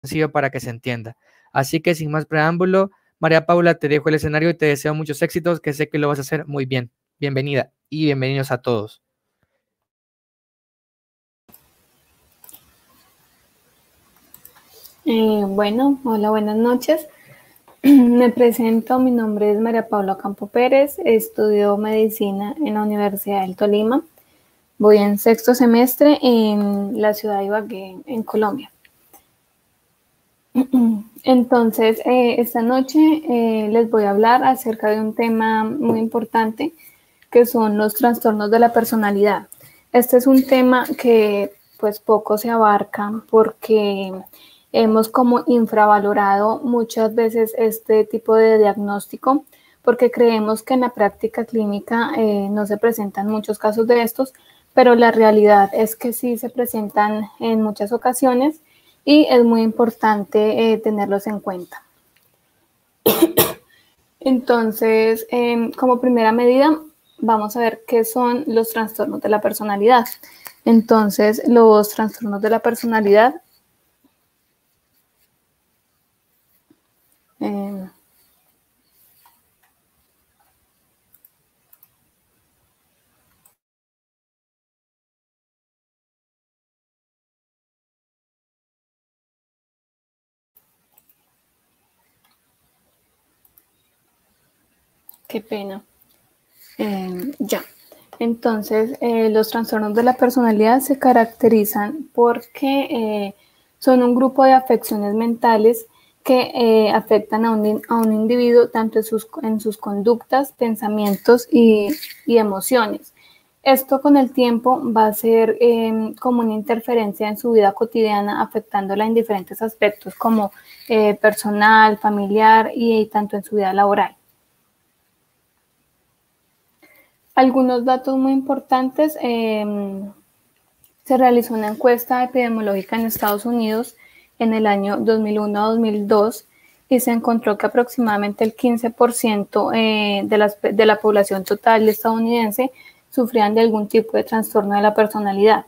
sencillo para que se entienda. Así que sin más preámbulo, María Paula, te dejo el escenario y te deseo muchos éxitos, que sé que lo vas a hacer muy bien. Bienvenida y bienvenidos a todos. Bueno, hola, buenas noches. Me presento, mi nombre es María Paula Campo Pérez, estudio medicina en la Universidad del Tolima. Voy en sexto semestre en la ciudad de Ibagué, en Colombia. Entonces, esta noche les voy a hablar acerca de un tema muy importante, que son los trastornos de la personalidad. Este es un tema que pues poco se abarca porque hemos como infravalorado muchas veces este tipo de diagnóstico, porque creemos que en la práctica clínica no se presentan muchos casos de estos, pero la realidad es que sí se presentan en muchas ocasiones y es muy importante tenerlos en cuenta. Entonces, como primera medida, vamos a ver qué son los trastornos de la personalidad. Entonces, los trastornos de la personalidad qué pena. Ya. Entonces, los trastornos de la personalidad se caracterizan porque son un grupo de afecciones mentales que afectan a un individuo tanto en sus conductas, pensamientos y emociones. Esto con el tiempo va a ser como una interferencia en su vida cotidiana, afectándola en diferentes aspectos como personal, familiar y tanto en su vida laboral. Algunos datos muy importantes. Se realizó una encuesta epidemiológica en Estados Unidos en el año 2001 a 2002 y se encontró que aproximadamente el 15% de la población total estadounidense sufrían de algún tipo de trastorno de la personalidad.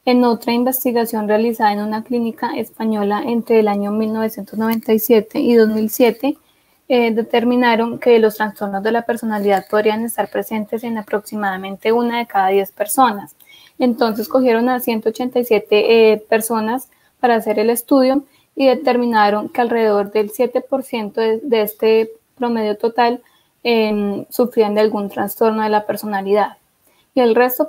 En otra investigación realizada en una clínica española entre el año 1997 y 2007, determinaron que los trastornos de la personalidad podrían estar presentes en aproximadamente 1 de cada 10 personas. Entonces cogieron a 187 personas para hacer el estudio y determinaron que alrededor del 7% de este promedio total sufrían de algún trastorno de la personalidad. Y el resto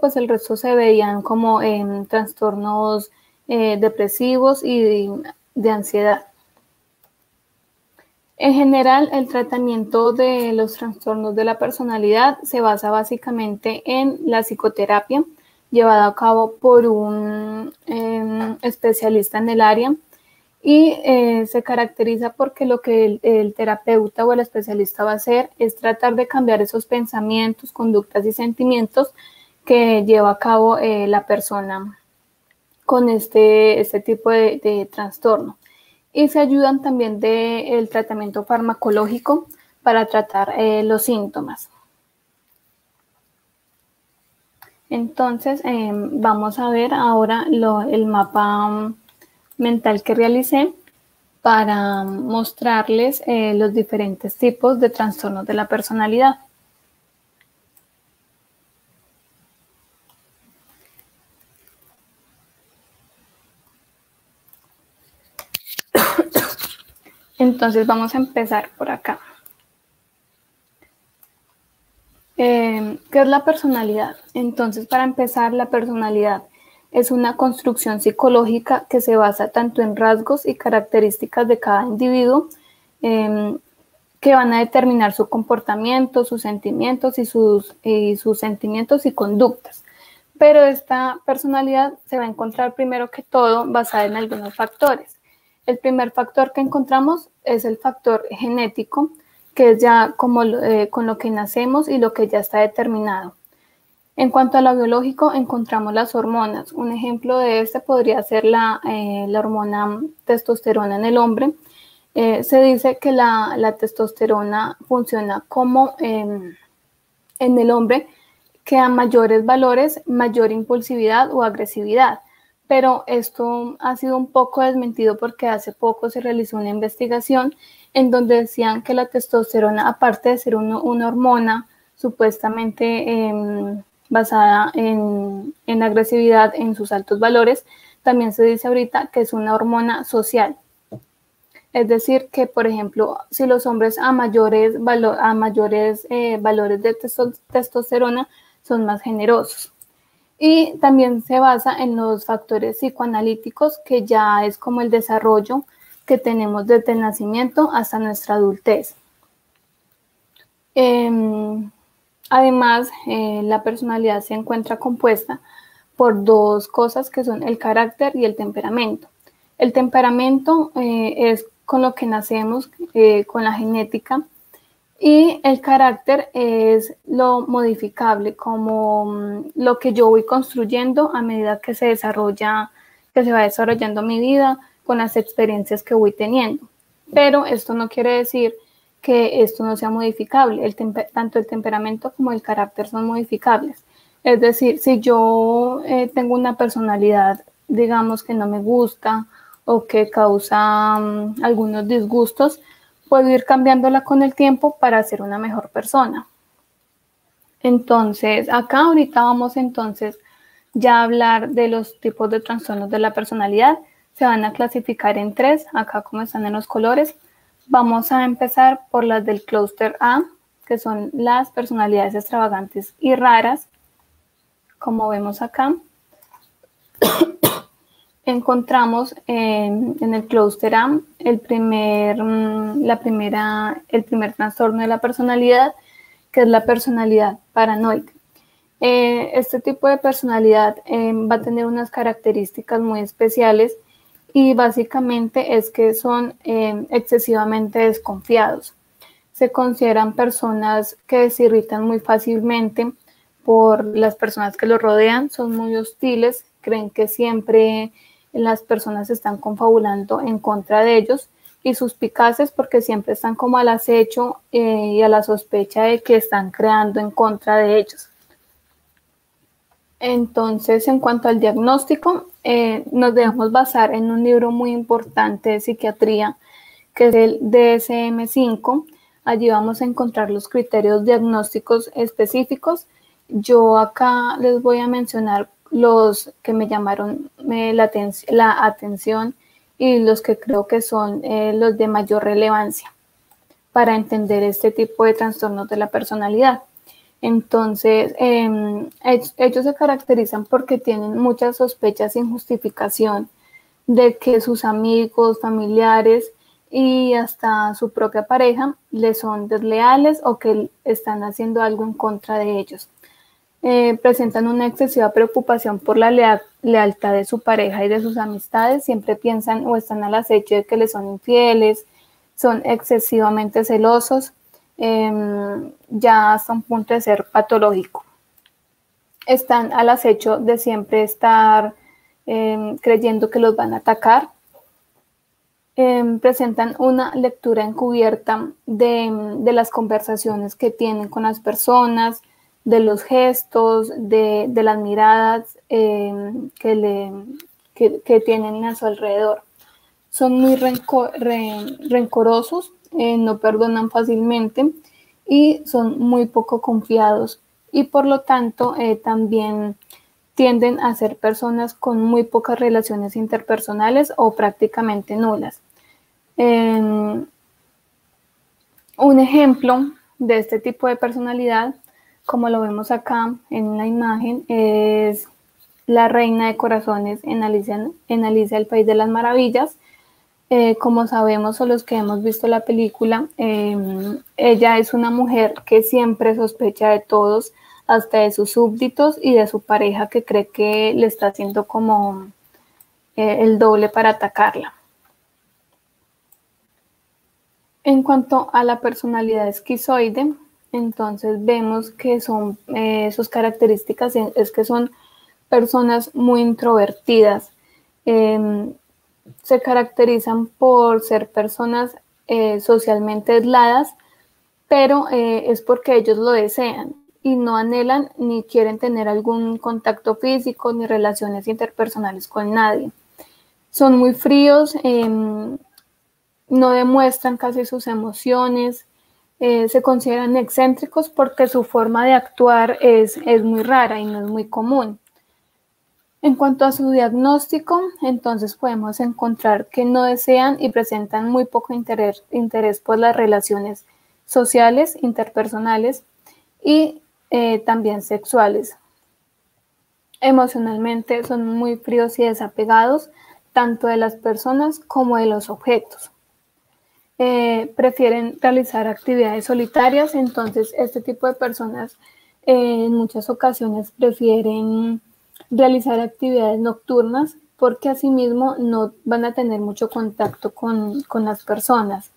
se veían como trastornos depresivos y de ansiedad. En general, el tratamiento de los trastornos de la personalidad se basa básicamente en la psicoterapia llevada a cabo por un especialista en el área y se caracteriza porque lo que el terapeuta o el especialista va a hacer es tratar de cambiar esos pensamientos, conductas y sentimientos que lleva a cabo la persona con este tipo de trastorno. Y se ayudan también del tratamiento farmacológico para tratar los síntomas. Entonces, vamos a ver ahora el mapa mental que realicé para mostrarles los diferentes tipos de trastornos de la personalidad. Entonces vamos a empezar por acá. ¿Qué es la personalidad? Entonces, para empezar, la personalidad es una construcción psicológica que se basa tanto en rasgos y características de cada individuo que van a determinar su comportamiento, sus sentimientos y sus sentimientos y conductas. Pero esta personalidad se va a encontrar primero que todo basada en algunos factores. El primer factor que encontramos es el factor genético, que es ya como con lo que nacemos y lo que ya está determinado. En cuanto a lo biológico, encontramos las hormonas. Un ejemplo de este podría ser la hormona testosterona en el hombre. Se dice que la testosterona funciona como en el hombre, que a mayores valores, mayor impulsividad o agresividad. pero esto ha sido un poco desmentido porque hace poco se realizó una investigación en donde decían que la testosterona, aparte de ser una hormona supuestamente basada en agresividad en sus altos valores, también se dice ahorita que es una hormona social. Es decir, que por ejemplo, si los hombres a mayores valores de testosterona son más generosos. Y también se basa en los factores psicoanalíticos, que ya es como el desarrollo que tenemos desde el nacimiento hasta nuestra adultez. Además, la personalidad se encuentra compuesta por dos cosas que son el carácter y el temperamento. El temperamento es con lo que nacemos, con la genética, y el carácter es lo modificable, como lo que yo voy construyendo a medida que se va desarrollando mi vida con las experiencias que voy teniendo. Pero esto no quiere decir que esto no sea modificable. Tanto el temperamento como el carácter son modificables. Es decir, si yo tengo una personalidad, digamos, que no me gusta o que causa algunos disgustos, puedo ir cambiándola con el tiempo para ser una mejor persona. Entonces, acá ahorita vamos entonces ya a hablar de los tipos de trastornos de la personalidad. Se van a clasificar en 3, acá como están en los colores. Vamos a empezar por las del clúster A, que son las personalidades extravagantes y raras, como vemos acá. Encontramos en el clúster A el primer trastorno de la personalidad, que es la personalidad paranoica. Este tipo de personalidad va a tener unas características muy especiales y básicamente es que son excesivamente desconfiados. Se consideran personas que se irritan muy fácilmente por las personas que los rodean, son muy hostiles, creen que siempre las personas están confabulando en contra de ellos, y suspicaces porque siempre están como al acecho y a la sospecha de que están creando en contra de ellos. Entonces, en cuanto al diagnóstico, nos debemos basar en un libro muy importante de psiquiatría, que es el DSM-5. Allí vamos a encontrar los criterios diagnósticos específicos. Yo acá les voy a mencionar los que me llamaron la atención y los que creo que son los de mayor relevancia para entender este tipo de trastornos de la personalidad. Entonces, ellos se caracterizan porque tienen muchas sospechas sin justificación de que sus amigos, familiares y hasta su propia pareja les son desleales o que están haciendo algo en contra de ellos. Presentan una excesiva preocupación por la lealtad de su pareja y de sus amistades. Siempre piensan o están al acecho de que les son infieles, son excesivamente celosos, ya hasta un punto de ser patológico. Están al acecho de siempre estar creyendo que los van a atacar. Presentan una lectura encubierta de las conversaciones que tienen con las personas, de los gestos, de las miradas que tienen a su alrededor. Son muy rencorosos, no perdonan fácilmente y son muy poco confiados, y por lo tanto también tienden a ser personas con muy pocas relaciones interpersonales o prácticamente nulas. Un ejemplo de este tipo de personalidad, como lo vemos acá en la imagen, es la reina de corazones en Alicia el País de las Maravillas. Como sabemos, o los que hemos visto la película, ella es una mujer que siempre sospecha de todos, hasta de sus súbditos y de su pareja, que cree que le está haciendo como el doble para atacarla. En cuanto a la personalidad esquizoide, entonces vemos que son sus características es que son personas muy introvertidas. Se caracterizan por ser personas socialmente aisladas, pero es porque ellos lo desean. y no anhelan ni quieren tener algún contacto físico ni relaciones interpersonales con nadie. Son muy fríos, no demuestran casi sus emociones, se consideran excéntricos porque su forma de actuar es muy rara y no es muy común. En cuanto a su diagnóstico, entonces podemos encontrar que no desean y presentan muy poco interés por las relaciones sociales, interpersonales y también sexuales. Emocionalmente son muy fríos y desapegados, tanto de las personas como de los objetos. Prefieren realizar actividades solitarias, entonces este tipo de personas en muchas ocasiones prefieren realizar actividades nocturnas porque asimismo no van a tener mucho contacto con las personas.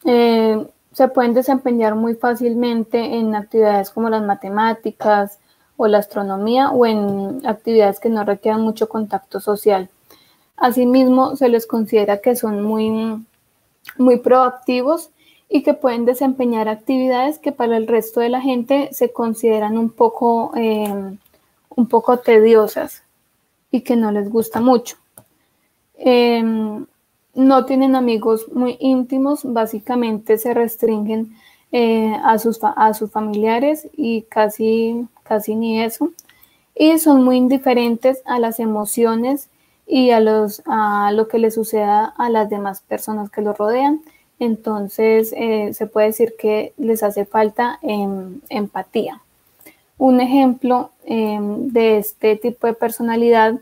Se pueden desempeñar muy fácilmente en actividades como las matemáticas o la astronomía o en actividades que no requieran mucho contacto social. Asimismo, se les considera que son muy proactivos y que pueden desempeñar actividades que para el resto de la gente se consideran un poco tediosas y que no les gusta mucho. No tienen amigos muy íntimos, básicamente se restringen a sus familiares y casi ni eso. Y son muy indiferentes a las emociones y a lo que le suceda a las demás personas que los rodean. Entonces, se puede decir que les hace falta empatía. Un ejemplo de este tipo de personalidad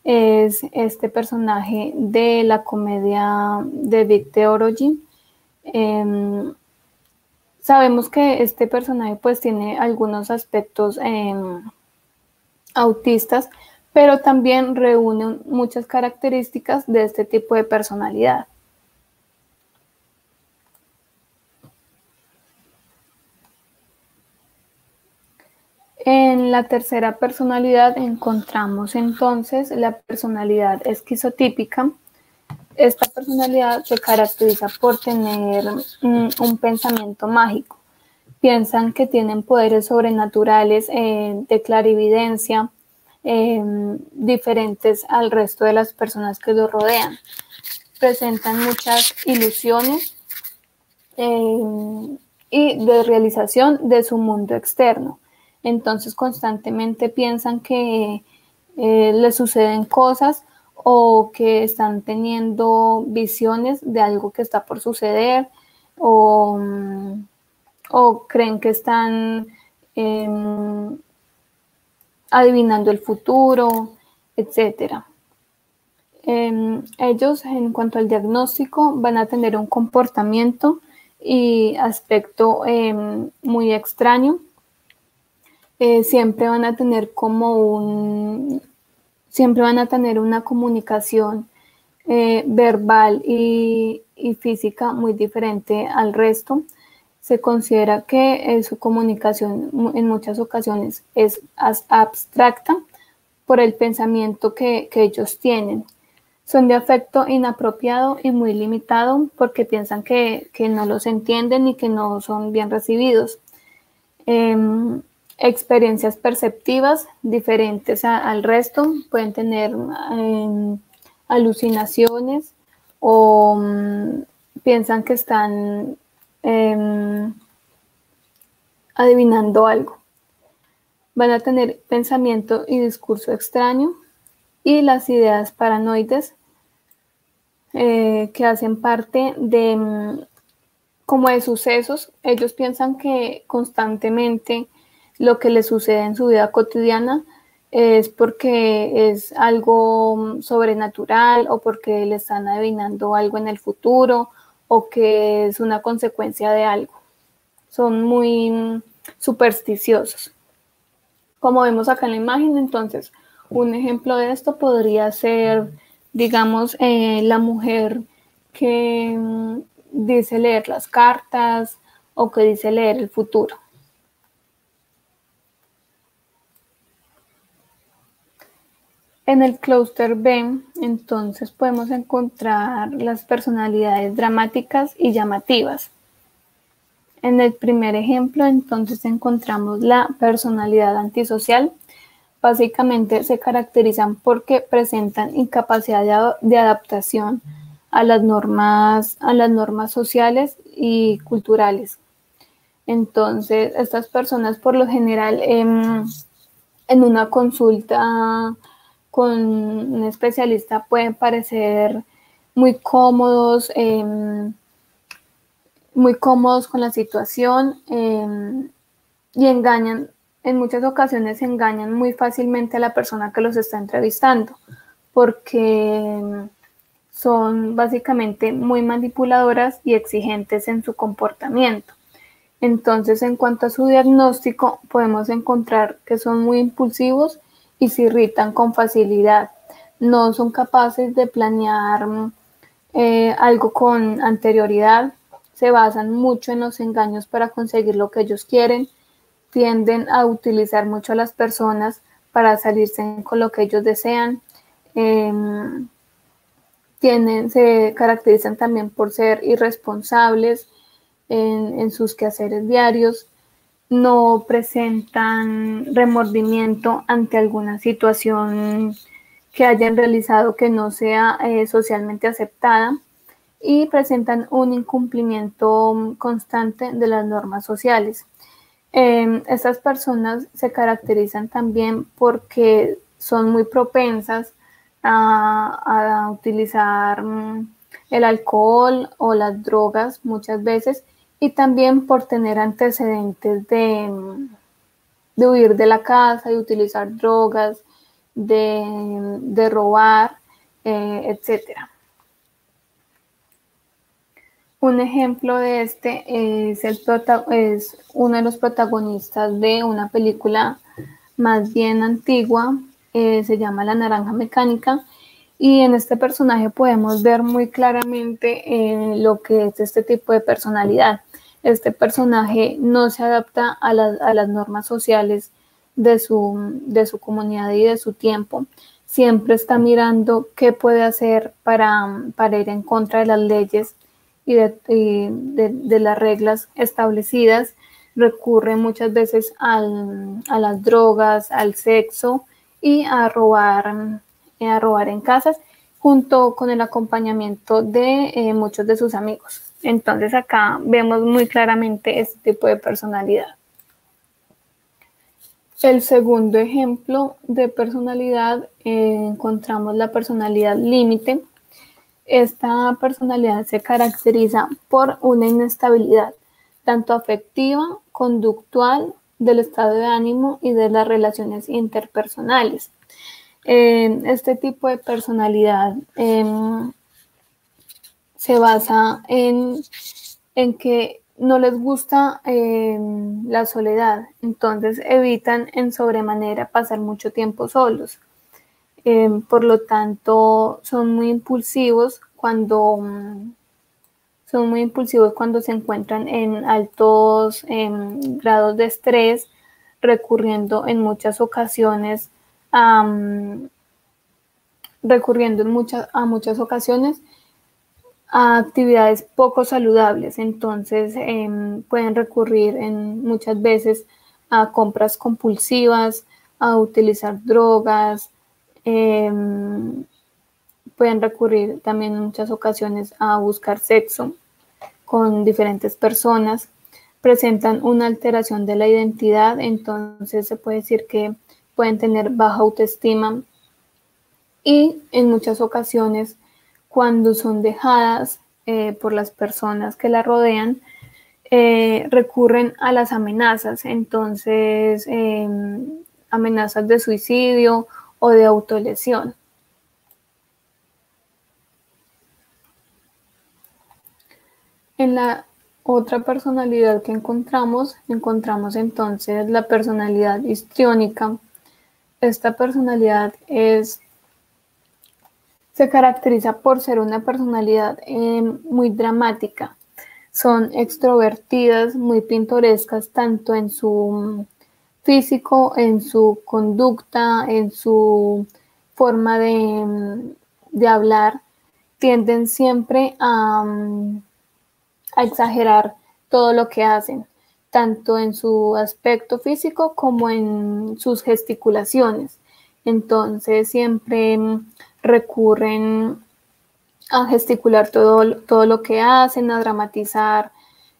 es este personaje de la comedia de Big Theology. Sabemos que este personaje pues tiene algunos aspectos autistas, pero también reúne muchas características de este tipo de personalidad. En la tercera personalidad encontramos entonces la personalidad esquizotípica. Esta personalidad se caracteriza por tener un pensamiento mágico. Piensan que tienen poderes sobrenaturales de clarividencia, diferentes al resto de las personas que los rodean. Presentan muchas ilusiones y de realización de su mundo externo. Entonces constantemente piensan que les suceden cosas o que están teniendo visiones de algo que está por suceder o creen que están adivinando el futuro, etc. Ellos, en cuanto al diagnóstico, van a tener un comportamiento y aspecto muy extraño. Siempre van a tener una comunicación verbal y física muy diferente al resto. Se considera que su comunicación en muchas ocasiones es abstracta por el pensamiento que ellos tienen. Son de afecto inapropiado y muy limitado porque piensan que no los entienden y que no son bien recibidos. Experiencias perceptivas diferentes al resto, pueden tener alucinaciones o piensan que están adivinando algo. Van a tener pensamiento y discurso extraño y las ideas paranoides que hacen parte como de sucesos. Ellos piensan que constantemente lo que les sucede en su vida cotidiana es porque es algo sobrenatural o porque le están adivinando algo en el futuro o que es una consecuencia de algo. Son muy supersticiosos. Como vemos acá en la imagen, entonces, un ejemplo de esto podría ser, digamos, la mujer que dice leer las cartas o que dice leer el futuro. En el clúster B, entonces, podemos encontrar las personalidades dramáticas y llamativas. En el primer ejemplo, entonces, encontramos la personalidad antisocial. Básicamente se caracterizan porque presentan incapacidad de adaptación a las normas sociales y culturales. Entonces, estas personas por lo general en una consulta con un especialista pueden parecer muy cómodos, con la situación y engañan, en muchas ocasiones engañan muy fácilmente a la persona que los está entrevistando, porque son básicamente muy manipuladoras y exigentes en su comportamiento. Entonces, en cuanto a su diagnóstico, podemos encontrar que son muy impulsivos y se irritan con facilidad. No son capaces de planear algo con anterioridad, se basan mucho en los engaños para conseguir lo que ellos quieren, tienden a utilizar mucho a las personas para salirse con lo que ellos desean. Se caracterizan también por ser irresponsables en sus quehaceres diarios, no presentan remordimiento ante alguna situación que hayan realizado que no sea socialmente aceptada y presentan un incumplimiento constante de las normas sociales. Estas personas se caracterizan también porque son muy propensas a utilizar el alcohol o las drogas muchas veces, y también por tener antecedentes de huir de la casa, de utilizar drogas, de robar, etcétera. Un ejemplo de este es uno de los protagonistas de una película más bien antigua, se llama La Naranja Mecánica, y en este personaje podemos ver muy claramente lo que es este tipo de personalidad. Este personaje no se adapta a las normas sociales de su comunidad y de su tiempo. Siempre está mirando qué puede hacer para ir en contra de las leyes y de las reglas establecidas. Recurre muchas veces a las drogas, al sexo y a robar en casas, junto con el acompañamiento de muchos de sus amigos. Entonces acá vemos muy claramente este tipo de personalidad. El segundo ejemplo de personalidad, encontramos la personalidad límite. Esta personalidad se caracteriza por una inestabilidad tanto afectiva, conductual, del estado de ánimo y de las relaciones interpersonales. Este tipo de personalidad se basa en que no les gusta la soledad, entonces evitan en sobremanera pasar mucho tiempo solos. Por lo tanto, son muy impulsivos cuando se encuentran en altos grados de estrés, recurriendo en muchas ocasiones a actividades poco saludables. Entonces pueden recurrir muchas veces a compras compulsivas, a utilizar drogas, pueden recurrir también en muchas ocasiones a buscar sexo con diferentes personas, presentan una alteración de la identidad, entonces se puede decir que pueden tener baja autoestima y en muchas ocasiones cuando son dejadas por las personas que la rodean, recurren a las amenazas, entonces amenazas de suicidio o de autolesión. En la otra personalidad que encontramos entonces la personalidad histriónica. Esta personalidad se caracteriza por ser una personalidad muy dramática. Son extrovertidas, muy pintorescas, tanto en su físico, en su conducta, en su forma de hablar. Tienden siempre a exagerar todo lo que hacen, tanto en su aspecto físico como en sus gesticulaciones. Entonces siempre recurren a gesticular todo lo que hacen, a dramatizar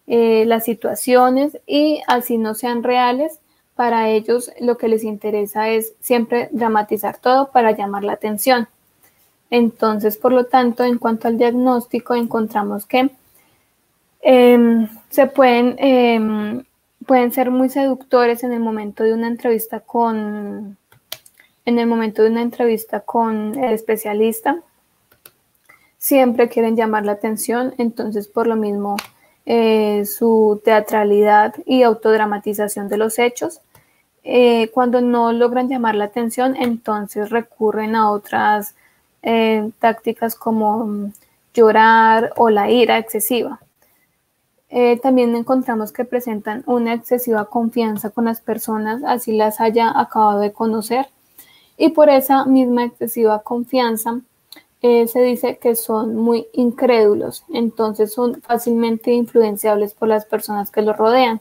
las situaciones, y así no sean reales, para ellos lo que les interesa es siempre dramatizar todo para llamar la atención. Entonces, por lo tanto, en cuanto al diagnóstico, encontramos que se pueden ser muy seductores en el momento de una entrevista con el especialista. Siempre quieren llamar la atención, entonces por lo mismo su teatralidad y autodramatización de los hechos. Cuando no logran llamar la atención, entonces recurren a otras tácticas como llorar o la ira excesiva. También encontramos que presentan una excesiva confianza con las personas, así las haya acabado de conocer, y por esa misma excesiva confianza se dice que son muy incrédulos, entonces son fácilmente influenciables por las personas que los rodean.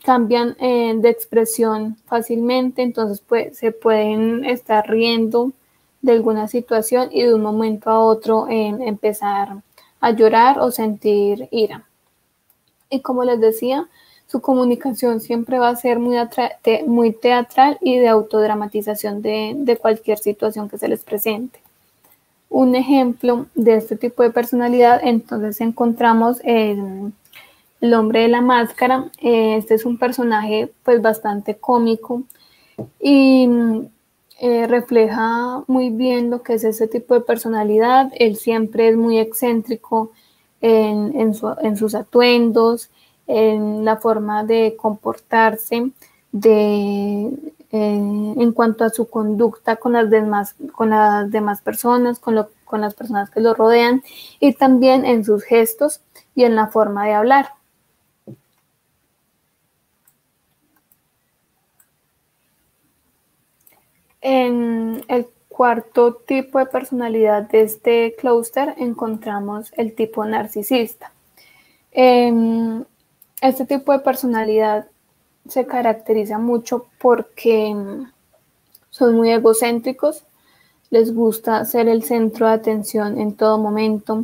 Cambian de expresión fácilmente, entonces se pueden estar riendo de alguna situación y de un momento a otro empezar a llorar o sentir ira. Y como les decía, su comunicación siempre va a ser muy teatral y de autodramatización de cualquier situación que se les presente. Un ejemplo de este tipo de personalidad, entonces encontramos el hombre de la máscara. Este es un personaje pues bastante cómico y refleja muy bien lo que es ese tipo de personalidad. Él siempre es muy excéntrico en sus atuendos, en la forma de comportarse, en cuanto a su conducta con las demás personas, con las personas que lo rodean, y también en sus gestos y en la forma de hablar. En el cuarto tipo de personalidad de este clúster encontramos el tipo narcisista. Este tipo de personalidad se caracteriza mucho porque son muy egocéntricos, les gusta ser el centro de atención en todo momento.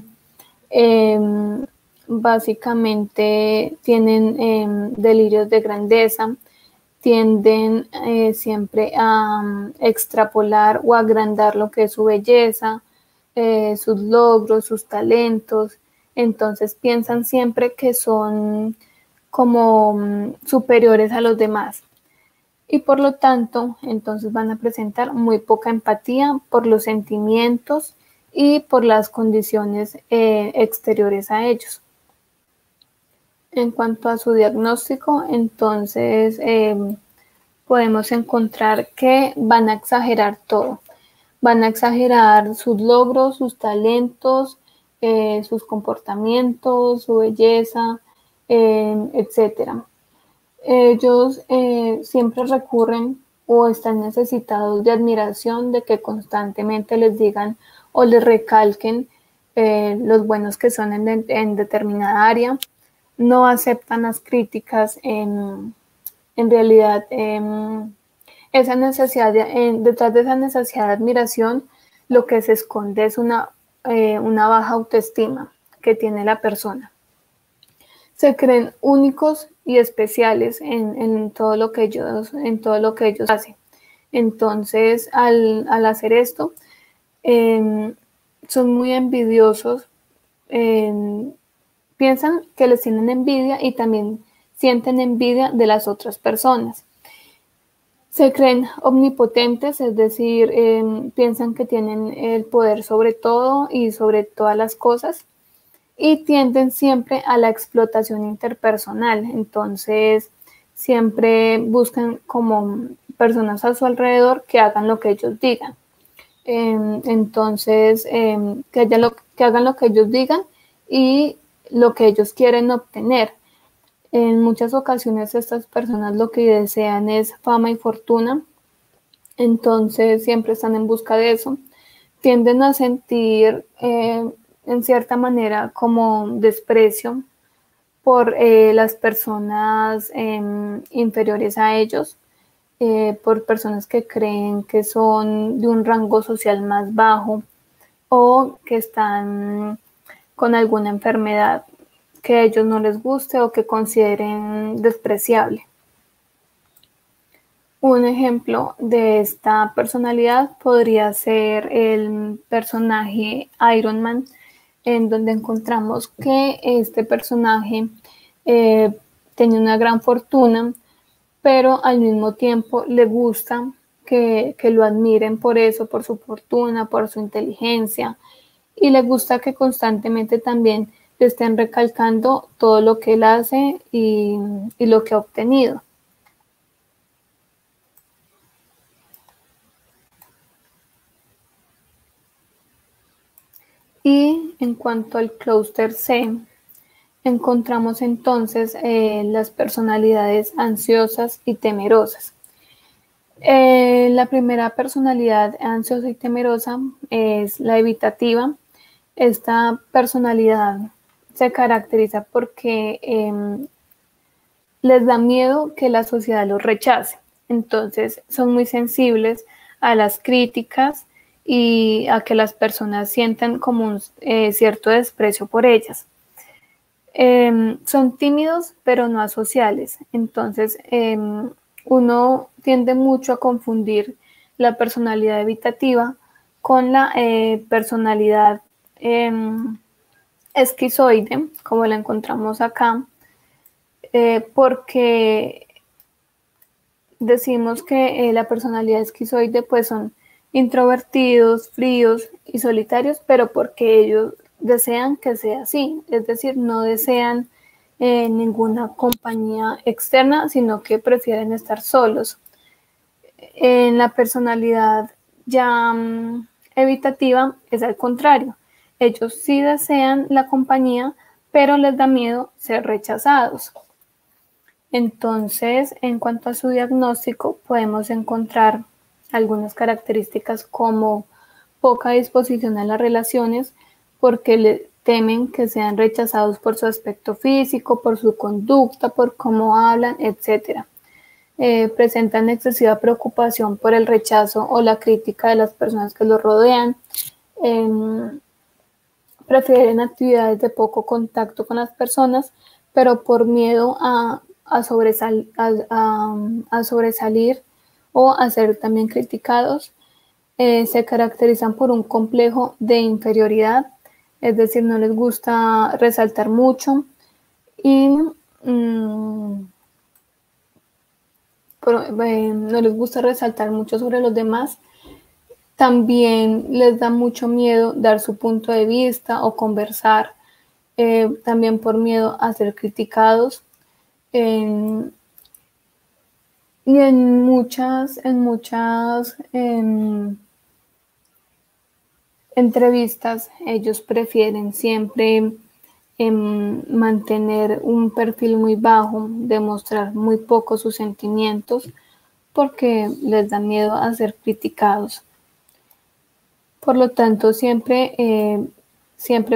Básicamente tienen delirios de grandeza, tienden siempre a extrapolar o agrandar lo que es su belleza, sus logros, sus talentos. Entonces piensan siempre que son como superiores a los demás, y por lo tanto entonces van a presentar muy poca empatía por los sentimientos y por las condiciones exteriores a ellos. En cuanto a su diagnóstico, entonces podemos encontrar que van a exagerar todo. Van a exagerar sus logros, sus talentos, sus comportamientos, su belleza, etc. Ellos siempre recurren o están necesitados de admiración, de que constantemente les digan o les recalquen los buenos que son en determinada área. No aceptan las críticas. En realidad, esa necesidad detrás de esa necesidad de admiración, lo que se esconde es una baja autoestima que tiene la persona. Se creen únicos y especiales en todo lo que ellos hacen. Entonces, al hacer esto, son muy envidiosos. Piensan que les tienen envidia y también sienten envidia de las otras personas. Se creen omnipotentes, es decir, piensan que tienen el poder sobre todo y sobre todas las cosas, y tienden siempre a la explotación interpersonal. Entonces, siempre buscan como personas a su alrededor que hagan lo que ellos digan. Entonces, que hagan lo que ellos digan y lo que ellos quieren obtener. En muchas ocasiones estas personas lo que desean es fama y fortuna, entonces siempre están en busca de eso. Tienden a sentir en cierta manera como desprecio por las personas inferiores a ellos, por personas que creen que son de un rango social más bajo o que están con alguna enfermedad que a ellos no les guste o que consideren despreciable. Un ejemplo de esta personalidad podría ser el personaje Iron Man, en donde encontramos que este personaje tiene una gran fortuna, pero al mismo tiempo le gusta que lo admiren por eso, por su fortuna, por su inteligencia, y le gusta que constantemente también le estén recalcando todo lo que él hace y lo que ha obtenido. Y en cuanto al clúster C, encontramos entonces las personalidades ansiosas y temerosas. La primera personalidad ansiosa y temerosa es la evitativa. Esta personalidad se caracteriza porque les da miedo que la sociedad los rechace. Entonces son muy sensibles a las críticas y a que las personas sientan como un cierto desprecio por ellas. Son tímidos pero no asociales. Entonces uno tiende mucho a confundir la personalidad evitativa con la personalidad esquizoide, como la encontramos acá, porque decimos que la personalidad esquizoide pues son introvertidos, fríos y solitarios, pero porque ellos desean que sea así, es decir, no desean ninguna compañía externa, sino que prefieren estar solos. En la personalidad ya evitativa es al contrario, ellos sí desean la compañía, pero les da miedo ser rechazados. Entonces, en cuanto a su diagnóstico, podemos encontrar algunas características como poca disposición a las relaciones, porque temen que sean rechazados por su aspecto físico, por su conducta, por cómo hablan, etc. Presentan excesiva preocupación por el rechazo o la crítica de las personas que los rodean. Prefieren actividades de poco contacto con las personas, pero por miedo a sobresalir o a ser también criticados, se caracterizan por un complejo de inferioridad, es decir, no les gusta resaltar mucho y no les gusta resaltar mucho sobre los demás. También les da mucho miedo dar su punto de vista o conversar, también por miedo a ser criticados. Y en muchas entrevistas ellos prefieren siempre mantener un perfil muy bajo, demostrar muy poco sus sentimientos porque les da miedo a ser criticados. Por lo tanto, siempre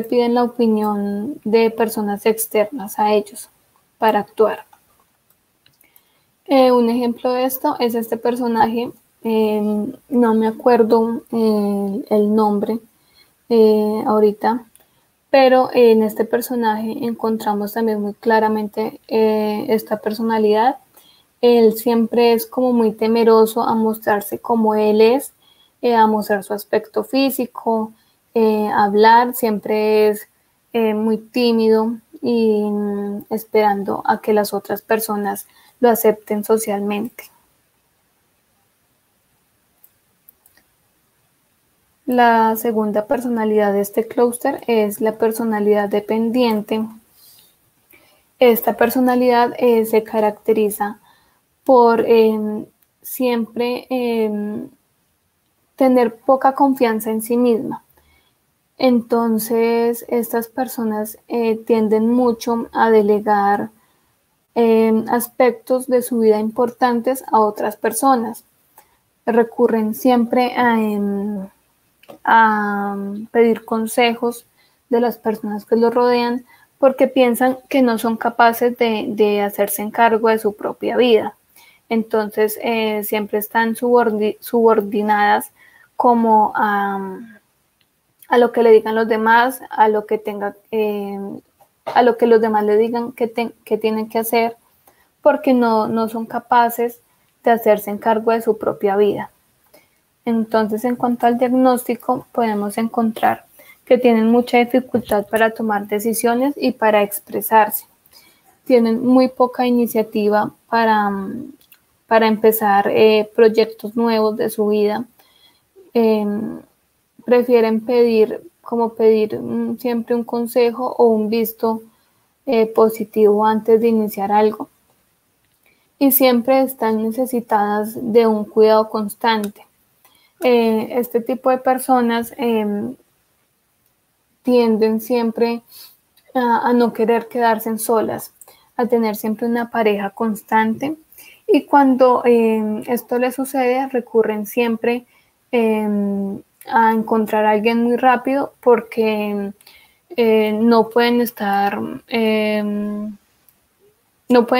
piden la opinión de personas externas a ellos para actuar. Un ejemplo de esto es este personaje, no me acuerdo el nombre ahorita, pero en este personaje encontramos también muy claramente esta personalidad. Él siempre es como muy temeroso a mostrarse como él es, a mostrar su aspecto físico, hablar, siempre es muy tímido y esperando a que las otras personas lo acepten socialmente. La segunda personalidad de este clúster es la personalidad dependiente. Esta personalidad se caracteriza por siempre tener poca confianza en sí misma. Entonces, estas personas tienden mucho a delegar aspectos de su vida importantes a otras personas. Recurren siempre a pedir consejos de las personas que los rodean porque piensan que no son capaces de hacerse cargo de su propia vida. Entonces siempre están subordinadas como a lo que le digan los demás, a lo que los demás le digan que tienen que hacer, porque no son capaces de hacerse cargo de su propia vida. Entonces, en cuanto al diagnóstico, podemos encontrar que tienen mucha dificultad para tomar decisiones y para expresarse. Tienen muy poca iniciativa para empezar proyectos nuevos de su vida. Prefieren pedir siempre un consejo o un visto positivo antes de iniciar algo. Y siempre están necesitadas de un cuidado constante. Este tipo de personas tienden siempre a no querer quedarse solas, a tener siempre una pareja constante, y cuando esto les sucede recurren siempre a encontrar a alguien muy rápido porque no pueden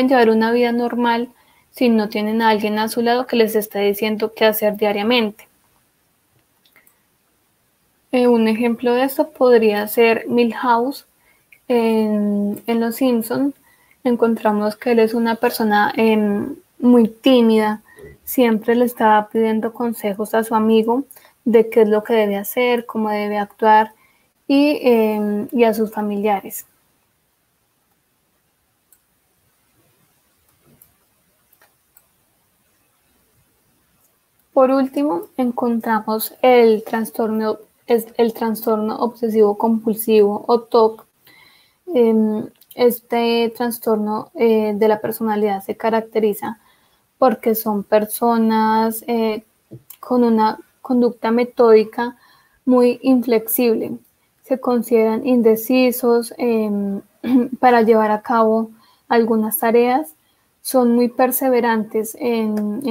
llevar una vida normal si no tienen a alguien a su lado que les está diciendo qué hacer diariamente. Un ejemplo de esto podría ser Milhouse en Los Simpsons. Encontramos que él es una persona muy tímida, siempre le estaba pidiendo consejos a su amigo de qué es lo que debe hacer, cómo debe actuar y a sus familiares. Por último, encontramos el trastorno obsesivo compulsivo o TOC. Este trastorno de la personalidad se caracteriza porque son personas con una conducta metódica muy inflexible. Se consideran indecisos para llevar a cabo algunas tareas. Son muy perseverantes en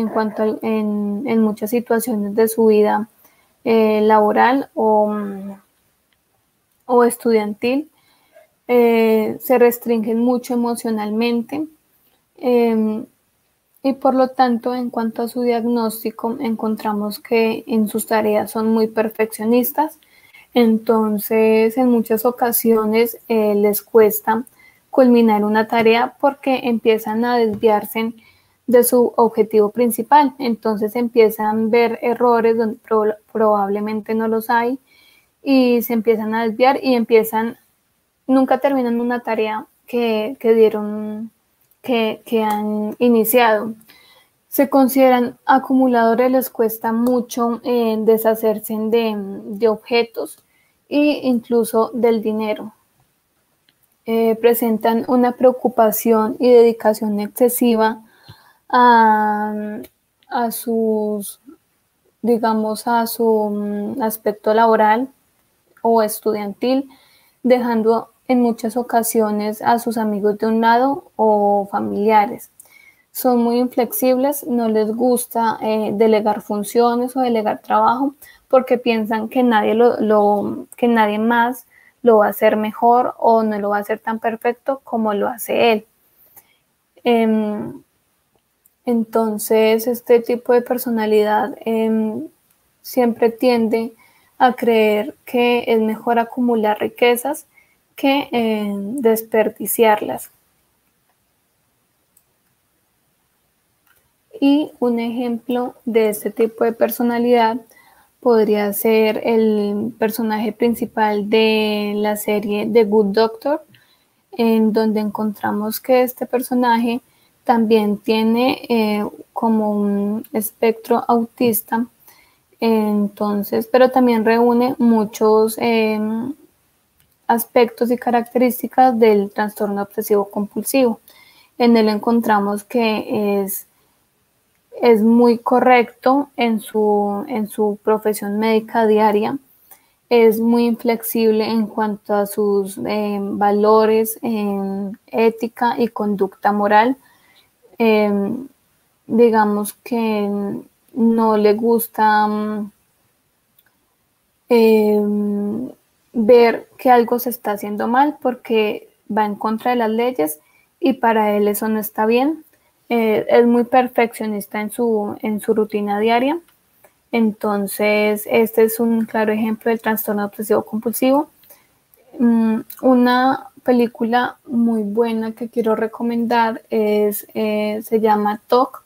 muchas situaciones de su vida laboral o estudiantil. Se restringen mucho emocionalmente y por lo tanto, en cuanto a su diagnóstico, encontramos que en sus tareas son muy perfeccionistas. Entonces, en muchas ocasiones les cuesta culminar una tarea porque empiezan a desviarse de su objetivo principal. Entonces empiezan a ver errores donde probablemente no los hay y se empiezan a desviar y nunca terminan una tarea que han iniciado. Se consideran acumuladores, les cuesta mucho deshacerse de objetos e incluso del dinero. Presentan una preocupación y dedicación excesiva a su aspecto laboral o estudiantil, dejando en muchas ocasiones a sus amigos de un lado o familiares. Son muy inflexibles, no les gusta delegar funciones o delegar trabajo porque piensan que nadie más lo va a hacer mejor o no lo va a hacer tan perfecto como lo hace él. Entonces, este tipo de personalidad siempre tiende a creer que es mejor acumular riquezas que desperdiciarlas. Y un ejemplo de este tipo de personalidad podría ser el personaje principal de la serie The Good Doctor, en donde encontramos que este personaje también tiene como un espectro autista, entonces, pero también reúne muchos aspectos y características del trastorno obsesivo compulsivo. En él encontramos que es muy correcto en su profesión médica diaria, es muy inflexible en cuanto a sus valores, ética y conducta moral. Digamos que no le gusta ver que algo se está haciendo mal porque va en contra de las leyes y para él eso no está bien. Es muy perfeccionista en su rutina diaria. Entonces, este es un claro ejemplo del trastorno obsesivo compulsivo. Una película muy buena que quiero recomendar se llama TOC,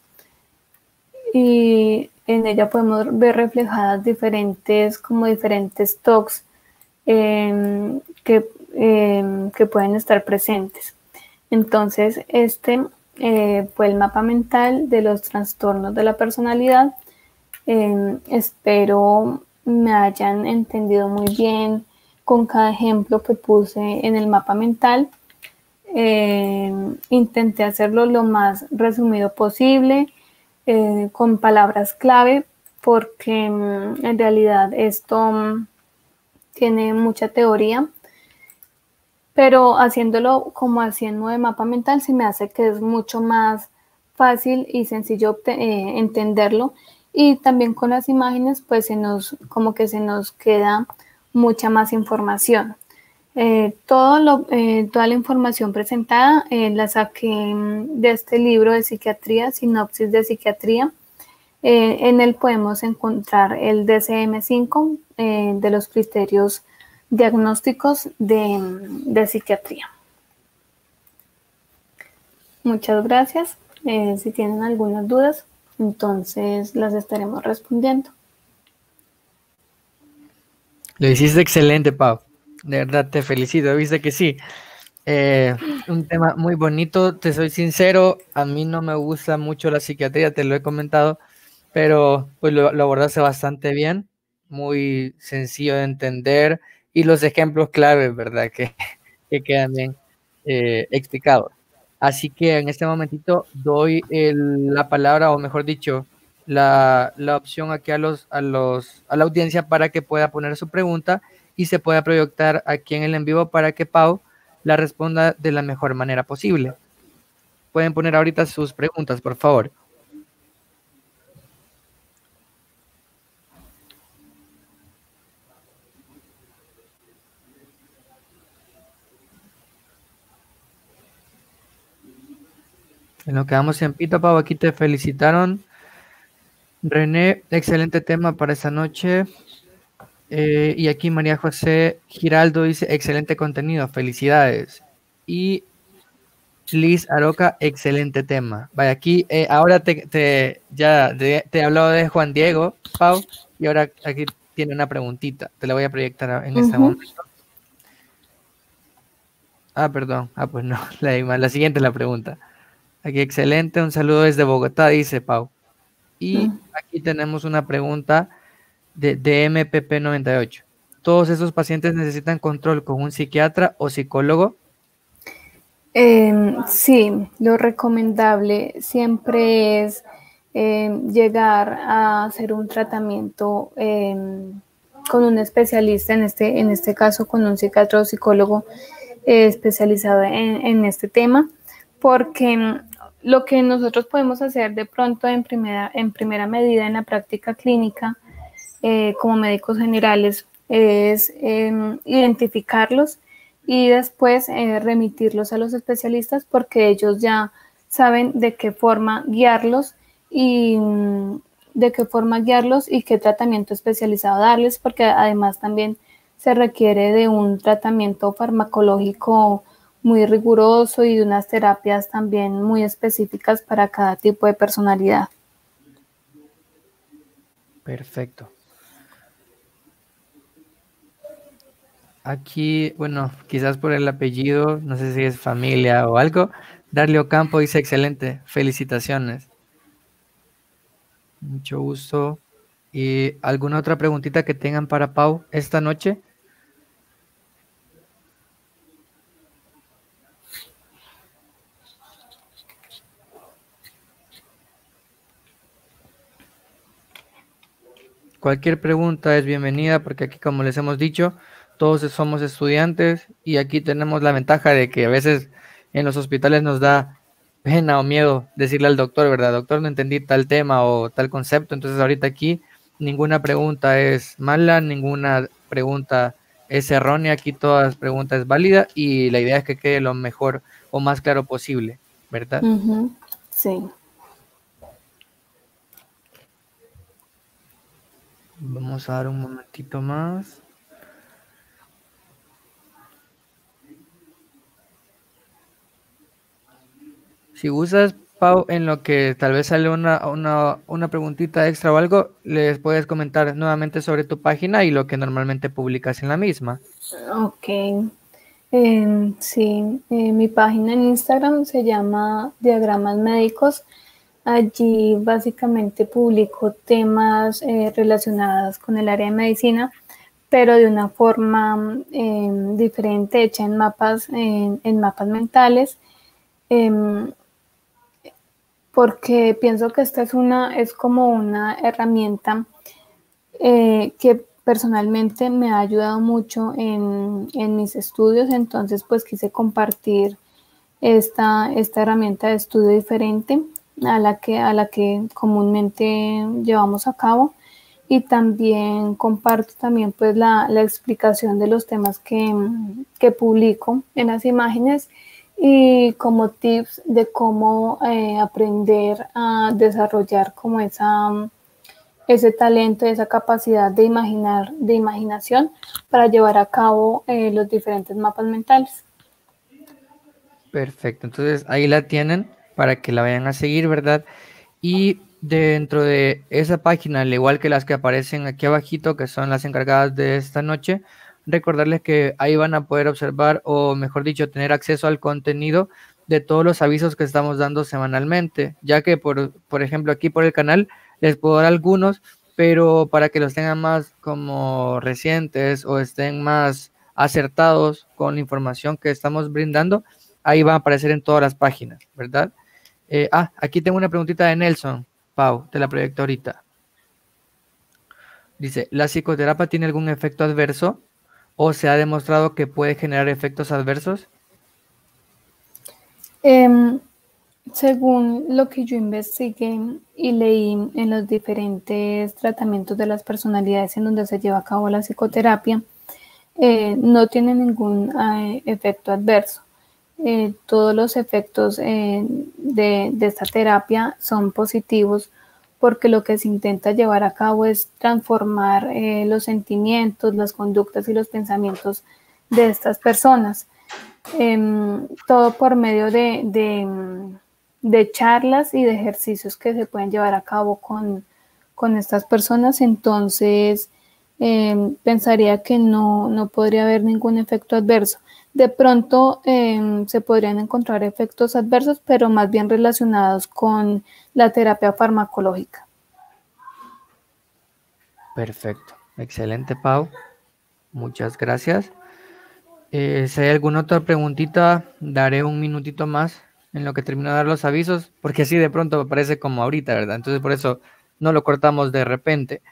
y en ella podemos ver reflejadas diferentes TOCs que pueden estar presentes. Entonces, fue el mapa mental de los trastornos de la personalidad. Espero me hayan entendido muy bien con cada ejemplo que puse en el mapa mental. Intenté hacerlo lo más resumido posible, con palabras clave, porque en realidad esto tiene mucha teoría, pero haciéndolo como haciendo de mapa mental se me hace que es mucho más fácil y sencillo entenderlo, y también con las imágenes pues como que se nos queda mucha más información. Toda la información presentada la saqué de este libro de psiquiatría, Sinopsis de Psiquiatría. En él podemos encontrar el DSM-5 de los criterios diagnósticos de psiquiatría. Muchas gracias. Si tienen algunas dudas, entonces las estaremos respondiendo. Lo hiciste excelente, Pau. De verdad te felicito. Viste que sí. Un tema muy bonito. Te soy sincero, a mí no me gusta mucho la psiquiatría, te lo he comentado, pero pues lo abordaste bastante bien, muy sencillo de entender y los ejemplos claves, ¿verdad? Que quedan bien explicados. Así que en este momentito doy la palabra, o mejor dicho, la opción aquí a la audiencia para que pueda poner su pregunta y se pueda proyectar aquí en el en vivo para que Pau la responda de la mejor manera posible. Pueden poner ahorita sus preguntas, por favor. En lo que damos en pito, Pau, aquí te felicitaron. René, excelente tema para esta noche. Y aquí María José Giraldo dice, excelente contenido, felicidades. Y Liz Aroca, excelente tema. Vaya, aquí ahora te he hablado de Juan Diego, Pau, y ahora aquí tiene una preguntita. Te la voy a proyectar en este momento. Ah, perdón. Ah, pues no, la siguiente es la pregunta. Aquí, excelente, un saludo desde Bogotá, dice Pau. Y aquí tenemos una pregunta de MPP98. ¿Todos esos pacientes necesitan control con un psiquiatra o psicólogo? Sí, lo recomendable siempre es llegar a hacer un tratamiento con un especialista, en este caso con un psiquiatra o psicólogo especializado en este tema, porque lo que nosotros podemos hacer de pronto en primera medida en la práctica clínica como médicos generales es identificarlos y después remitirlos a los especialistas, porque ellos ya saben de qué forma guiarlos y qué tratamiento especializado darles, porque además también se requiere de un tratamiento farmacológico muy riguroso y de unas terapias también muy específicas para cada tipo de personalidad. Perfecto. Aquí, bueno, quizás por el apellido, no sé si es familia o algo. Darle Ocampo dice, excelente, felicitaciones. Mucho gusto. ¿Y alguna otra preguntita que tengan para Pau esta noche? Cualquier pregunta es bienvenida, porque aquí, como les hemos dicho, todos somos estudiantes y aquí tenemos la ventaja de que a veces en los hospitales nos da pena o miedo decirle al doctor, ¿verdad? Doctor, no entendí tal tema o tal concepto. Entonces ahorita aquí ninguna pregunta es mala, ninguna pregunta es errónea, aquí todas preguntas es válida y la idea es que quede lo mejor o más claro posible, ¿verdad? Sí. Vamos a dar un momentito más. Si usas, Pau, en lo que tal vez sale una preguntita extra o algo, les puedes comentar nuevamente sobre tu página y lo que normalmente publicas en la misma. Ok. Sí, mi página en Instagram se llama Diagramas Médicos. Allí básicamente publico temas relacionados con el área de medicina, pero de una forma diferente, hecha en mapas mentales, porque pienso que esta es como una herramienta que personalmente me ha ayudado mucho en mis estudios, entonces pues quise compartir esta herramienta de estudio diferente a la que comúnmente llevamos a cabo, y también comparto también pues la explicación de los temas que publico en las imágenes y como tips de cómo aprender a desarrollar como ese talento, esa capacidad de imaginación para llevar a cabo los diferentes mapas mentales. Perfecto, entonces ahí la tienen para que la vayan a seguir, ¿verdad? Y dentro de esa página, al igual que las que aparecen aquí abajito, que son las encargadas de esta noche, recordarles que ahí van a poder observar, o mejor dicho, tener acceso al contenido de todos los avisos que estamos dando semanalmente, ya que por ejemplo aquí por el canal les puedo dar algunos, pero para que los tengan más como recientes o estén más acertados con la información que estamos brindando, ahí va a aparecer en todas las páginas, ¿verdad? Aquí tengo una preguntita de Nelson, Pau, te la proyecto ahorita. Dice, ¿la psicoterapia tiene algún efecto adverso o se ha demostrado que puede generar efectos adversos? Según lo que yo investigué y leí en los diferentes tratamientos de las personalidades en donde se lleva a cabo la psicoterapia, no tiene ningún efecto adverso. Todos los efectos de esta terapia son positivos porque lo que se intenta llevar a cabo es transformar los sentimientos, las conductas y los pensamientos de estas personas. Todo por medio de charlas y de ejercicios que se pueden llevar a cabo con estas personas. Entonces, pensaría que no podría haber ningún efecto adverso. De pronto se podrían encontrar efectos adversos, pero más bien relacionados con la terapia farmacológica. Perfecto, excelente, Pau. Muchas gracias. Si hay alguna otra preguntita, daré un minutito más en lo que termino de dar los avisos, porque así de pronto me parece como ahorita, ¿verdad? Entonces por eso no lo cortamos de repente.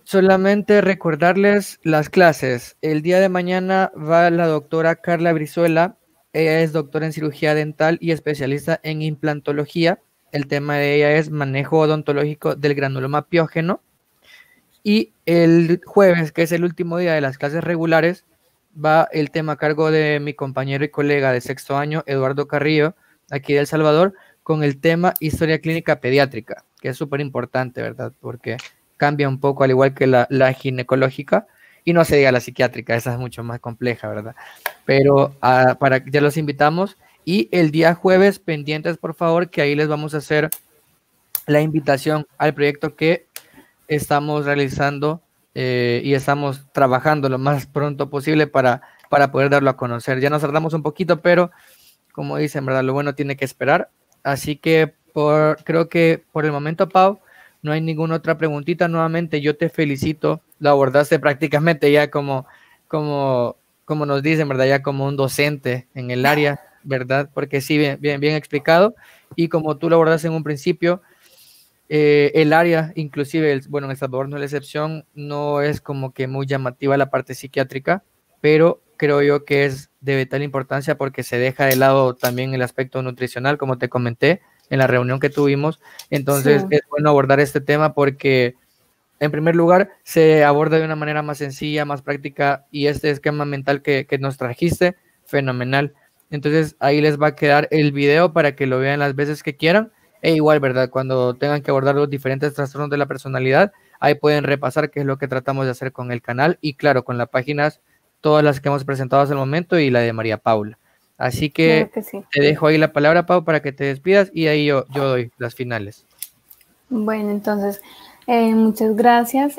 Solamente recordarles las clases. El día de mañana va la doctora Carla Brizuela. Ella es doctora en cirugía dental y especialista en implantología. El tema de ella es manejo odontológico del granuloma piógeno. Y el jueves, que es el último día de las clases regulares, va el tema a cargo de mi compañero y colega de sexto año, Eduardo Carrillo, aquí de El Salvador, con el tema historia clínica pediátrica, que es súper importante, ¿verdad? Porque cambia un poco, al igual que la ginecológica, y no se diga la psiquiátrica, esa es mucho más compleja, ¿verdad? Pero ya los invitamos, y el día jueves, pendientes, por favor, que ahí les vamos a hacer la invitación al proyecto que estamos realizando y estamos trabajando lo más pronto posible para poder darlo a conocer. Ya nos tardamos un poquito, pero como dicen, ¿verdad? Lo bueno tiene que esperar. Así que creo que por el momento, Pau, no hay ninguna otra preguntita. Nuevamente, yo te felicito. Lo abordaste prácticamente ya como nos dicen, ¿verdad? Ya como un docente en el área, ¿verdad? Porque sí, bien explicado. Y como tú lo abordaste en un principio, el área, inclusive, bueno, en El Salvador no es la excepción, no es como que muy llamativa la parte psiquiátrica, pero creo yo que es de vital importancia porque se deja de lado también el aspecto nutricional, como te comenté en la reunión que tuvimos. Entonces, Sí. es bueno abordar este tema porque en primer lugar, se aborda de una manera más sencilla, más práctica, y este esquema mental que nos trajiste, fenomenal. Entonces ahí les va a quedar el video para que lo vean las veces que quieran. E igual, ¿verdad? Cuando tengan que abordar los diferentes trastornos de la personalidad, ahí pueden repasar qué es lo que tratamos de hacer con el canal y claro, con las páginas, todas las que hemos presentado hasta el momento y la de María Paula. Así Claro que que sí. te dejo ahí la palabra, Pau, para que te despidas y ahí yo doy las finales. Bueno, entonces, muchas gracias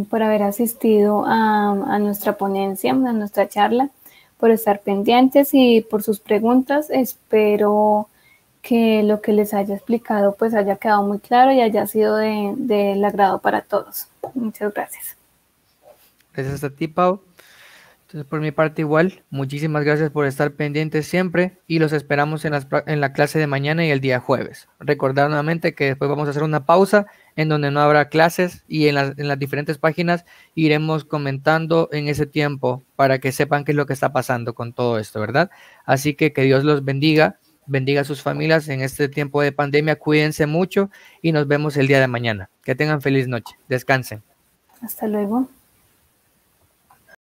por haber asistido a nuestra ponencia, a nuestra charla, por estar pendientes y por sus preguntas. Espero que lo que les haya explicado pues haya quedado muy claro y haya sido del agrado para todos. Muchas gracias. Gracias a ti, Pau. Entonces, por mi parte igual, muchísimas gracias por estar pendientes siempre y los esperamos en la clase de mañana y el día jueves. Recordar nuevamente que después vamos a hacer una pausa en donde no habrá clases y en las diferentes páginas iremos comentando en ese tiempo para que sepan qué es lo que está pasando con todo esto, ¿verdad? Así que Dios los bendiga, bendiga a sus familias en este tiempo de pandemia, cuídense mucho y nos vemos el día de mañana. Que tengan feliz noche, descansen. Hasta luego.